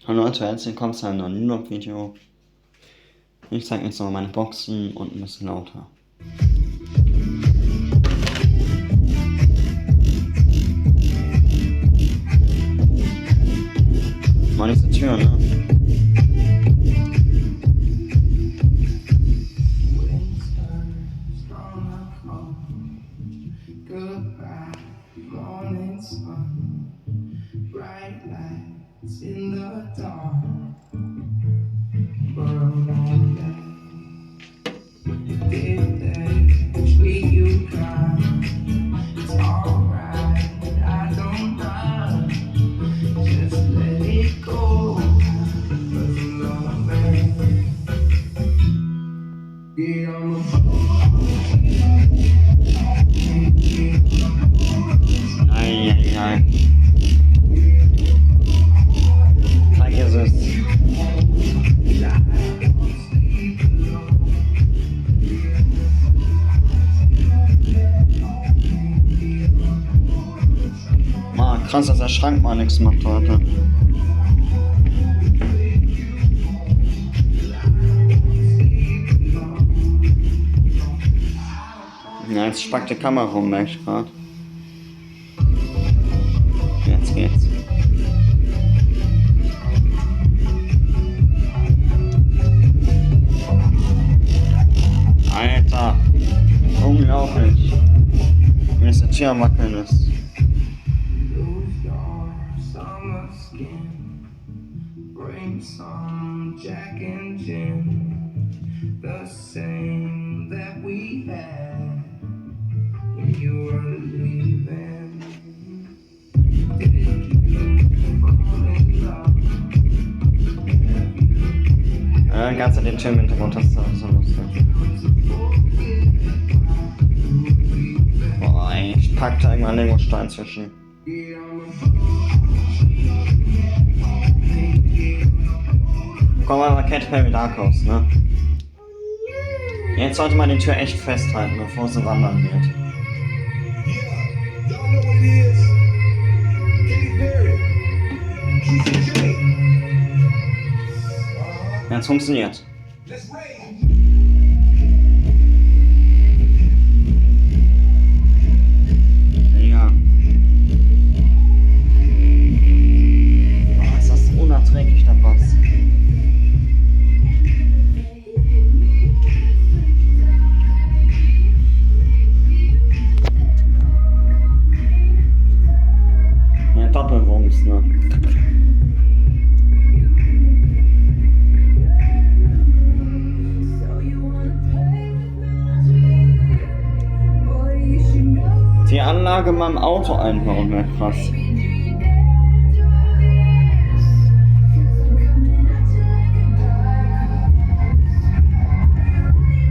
Hallo Leute, herzlich willkommen zu einem neuen New-Look-Video. Ich zeige jetzt noch meine Boxen und ein bisschen lauter. Mal diese Tür, ne? In the dark, if they treat you kind, it's alright. I don't mind. Just let it go. 'Cause I'm not a man. Get on the Eieiei. Vergiss es. Krass, dass der Schrank mal nichts macht heute. Ja, jetzt spackt die Kamera rum, merke ich gerade. Jetzt geht's. Alter, unglaublich. Wenn es jetzt hier am Wackeln ist. bring some Jack and Jim, the same that we had when you were leaving. Did you fall in love? Ganz an den Film im Hintergrund, das ist auch so lustig. Boah, ey, ich pack da irgendwann irgendwo Stein zwischen. Komm mal, Cat Perry Darkhouse, ne? Jetzt sollte man die Tür echt festhalten, bevor sie wandern wird. Jetzt funktioniert. Ja. Oh, ist das unerträglich, der Bass. Ja, Doppelwumms, ne? Die Anlage mal im Auto einbauen wäre krass.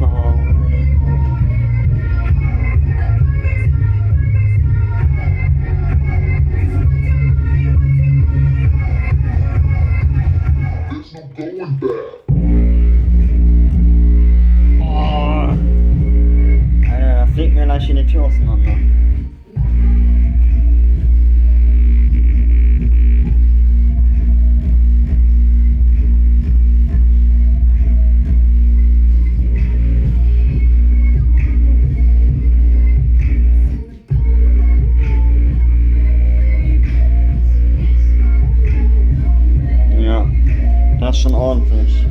Oh. Alter, da fliegt mir gleich hier die Tür auseinander. Ja, das ist schon ordentlich.